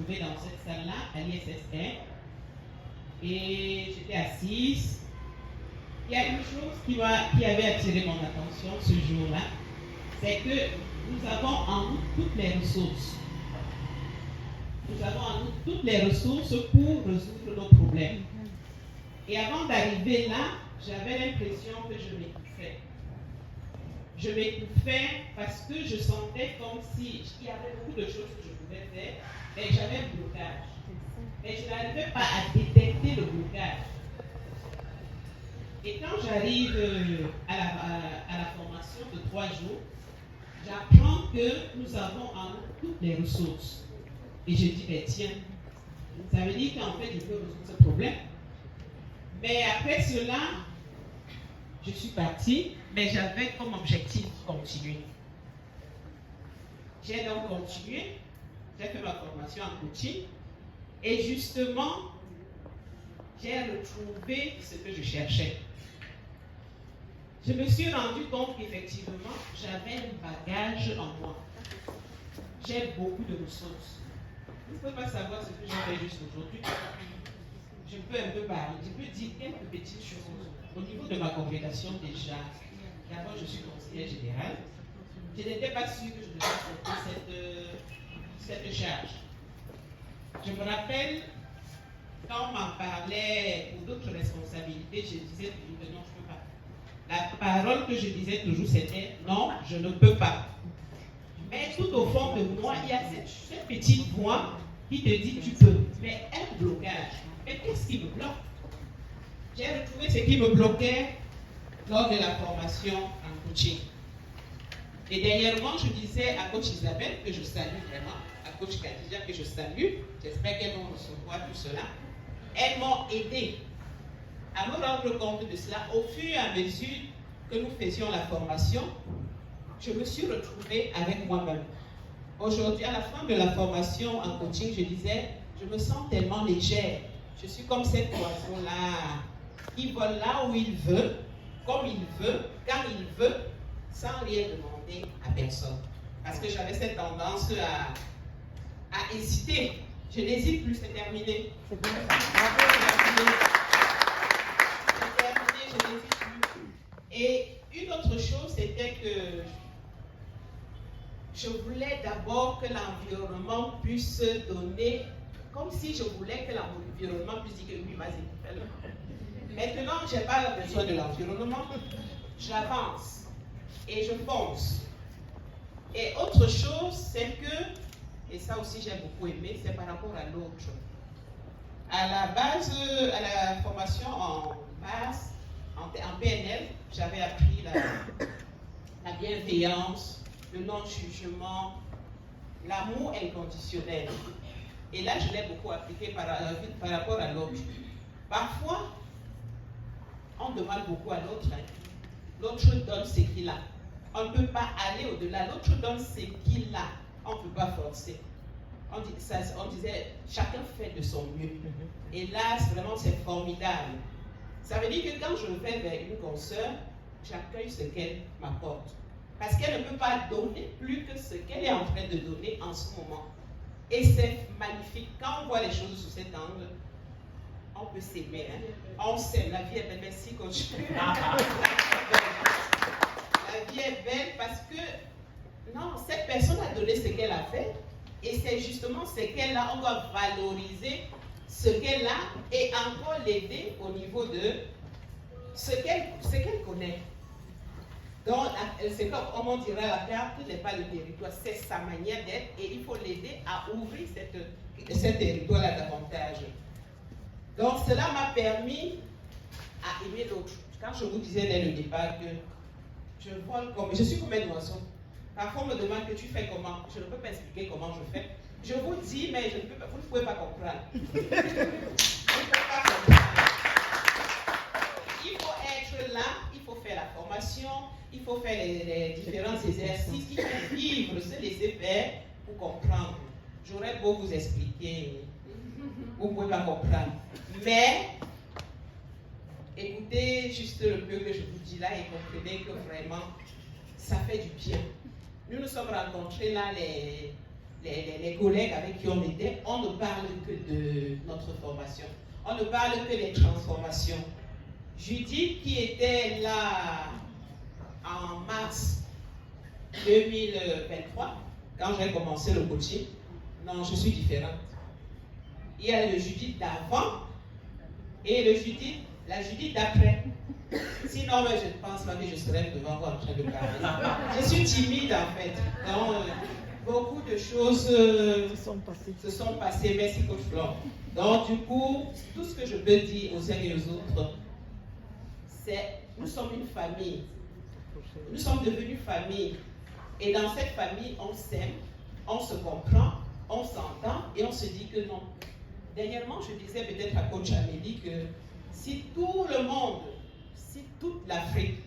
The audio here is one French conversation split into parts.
retrouvée dans cette salle-là, à l'ISS1, et j'étais assise. Il y a une chose qui avait attiré mon attention ce jour-là, c'est que nous avons en nous toutes les ressources. Nous avons en nous toutes les ressources pour résoudre nos problèmes. Et avant d'arriver là, j'avais l'impression que je m'étouffais. Je m'étouffais parce que je sentais comme si il y avait beaucoup de choses que je pouvais faire, mais j'avais un blocage. Mais je n'arrivais pas à détecter le blocage. Et quand j'arrive à la formation de 3 jours, j'apprends que nous avons en nous toutes les ressources. Et je dis, ben tiens, ça veut dire qu'en fait, je peux résoudre ce problème. Mais après cela, je suis partie, mais j'avais comme objectif de continuer. J'ai donc continué, j'ai fait ma formation en coaching, et justement, j'ai retrouvé ce que je cherchais. Je me suis rendu compte qu'effectivement, j'avais un bagage en moi. J'ai beaucoup de ressources. Vous ne pouvez pas savoir ce que j'ai fait juste aujourd'hui. Je peux un peu parler, je peux dire quelques petites choses. Au niveau de ma congrégation déjà, d'abord je suis conseillère générale. Je n'étais pas sûre que je devais porter cette charge. Je me rappelle, quand on m'en parlait pour d'autres responsabilités, je disais toujours que non, je ne peux pas. La parole que je disais toujours, c'était non, je ne peux pas. Mais tout au fond de moi, il y a cette petite voix qui te dit tu peux. Mais un blocage. Et qu'est-ce qui me bloque? J'ai retrouvé ce qui me bloquait lors de la formation en coaching. Et dernièrement, je disais à coach Isabelle, que je salue vraiment, à coach Khadija, que je salue, j'espère qu'elles vont recevoir tout cela. Elles m'ont aidé à me rendre compte de cela. Au fur et à mesure que nous faisions la formation, je me suis retrouvée avec moi-même. Aujourd'hui, à la fin de la formation en coaching, je disais, je me sens tellement légère. Je suis comme cet oiseau-là. Il vole là où il veut, comme il veut, quand il veut, sans rien demander à personne. Parce que j'avais cette tendance à hésiter. Je n'hésite plus, c'est terminé. C'est bon. C'est terminé, je n'hésite plus. Et une autre chose, c'était que je voulais d'abord que l'environnement puisse donner, comme si je voulais que l'environnement puisse dire que oui, vas-y, fais-le. Maintenant, je n'ai pas besoin de l'environnement, j'avance et je fonce. Et autre chose, c'est que, et ça aussi j'ai beaucoup aimé, c'est par rapport à l'autre. À la base, à la formation en base, en PNL, j'avais appris la bienveillance, le non-jugement, l'amour inconditionnel. Et là, je l'ai beaucoup appliqué par rapport à l'autre. Parfois, on demande beaucoup à l'autre. L'autre donne ce qu'il a. On ne peut pas aller au-delà. L'autre donne ce qu'il a. On ne peut pas forcer. On disait, chacun fait de son mieux. Et là, c'est formidable. Ça veut dire que quand je vais vers une consoeur, j'accueille ce qu'elle m'apporte. Parce qu'elle ne peut pas donner plus que ce qu'elle est en train de donner en ce moment. Et c'est magnifique. Quand on voit les choses sous cet angle, on peut s'aimer. Hein? On s'aime. La vie est belle. Merci, coach. La vie est belle parce que, non, cette personne a donné ce qu'elle a fait. Et c'est justement ce qu'elle a. On doit valoriser ce qu'elle a et encore l'aider au niveau de ce qu'elle connaît. Donc, c'est comme on dirait, la carte n'est pas le territoire, c'est sa manière d'être et il faut l'aider à ouvrir ce territoire-là davantage. Donc, cela m'a permis à aimer l'autre. Quand je vous disais dès le départ que je suis comme un oiseau. Parfois, on me demande que tu fais comment. Je ne peux pas expliquer comment je fais. Je vous dis, mais vous ne pouvez pas comprendre. Vous ne pouvez pas comprendre. Il faut être là, il faut faire la formation, il faut faire les différents exercices, il faut vivre, se laisser faire pour comprendre. J'aurais beau vous expliquer, vous ne pouvez pas comprendre. Mais, écoutez juste le peu que je vous dis là et comprenez que vraiment, ça fait du bien. Nous nous sommes rencontrés là, les les collègues avec qui on était, on ne parle que de notre formation. On ne parle que des transformations. Judith, qui était là en mars 2023, quand j'ai commencé le coaching, non, je suis différente. Il y a le Judith d'avant et la Judith d'après. Sinon, je ne pense pas que je serais devant vous en train de parler. Je suis timide en fait. Donc, beaucoup de choses se sont passées. Merci Coach Flore. Donc, du coup, tout ce que je peux dire aux uns et aux autres, c'est nous sommes une famille. Nous sommes devenus famille. Et dans cette famille, on s'aime, on se comprend, on s'entend et on se dit que non. Dernièrement, je disais peut-être à Coach Amélie que si tout le monde, si toute l'Afrique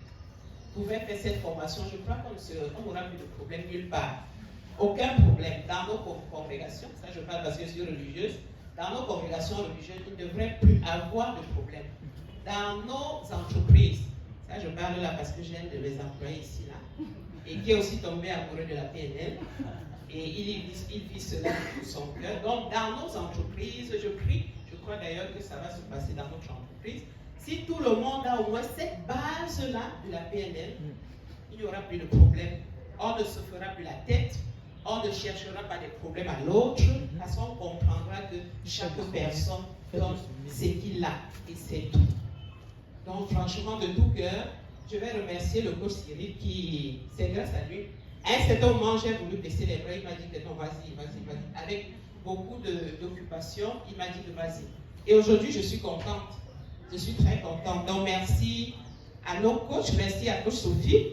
pouvait faire cette formation, je crois qu'on n'aura plus de problème nulle part. Aucun problème. Dans nos congrégations, ça je parle parce que je suis religieuse, dans nos congrégations religieuses, il ne devrait plus avoir de problème. Dans nos entreprises, ça je parle là parce que j'ai un de mes employés ici là, et qui est aussi tombé amoureux de la PNL, et il vit cela de tout son cœur. Donc dans nos entreprises, je prie, je crois d'ailleurs que ça va se passer dans notre entreprise, si tout le monde a au moins cette base-là de la PNL, il n'y aura plus de problème. On ne se fera plus la tête, on ne cherchera pas des problèmes à l'autre, parce qu'on comprendra que chaque personne donne ce qu'il a, et c'est tout. Donc franchement, de tout cœur, je vais remercier le coach Cyril qui, c'est grâce à lui. À un certain moment, j'ai voulu baisser les bras, il m'a dit que non, vas-y. Avec beaucoup d'occupations, il m'a dit que vas-y. Et aujourd'hui, je suis contente. Je suis très contente. Donc, merci à nos coachs. Merci à coach Sophie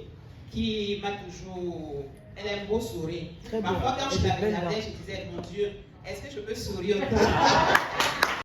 qui m'a toujours... Elle a un beau sourire. Parfois, quand je la regardais, je disais, mon Dieu, est-ce que je peux sourire autant?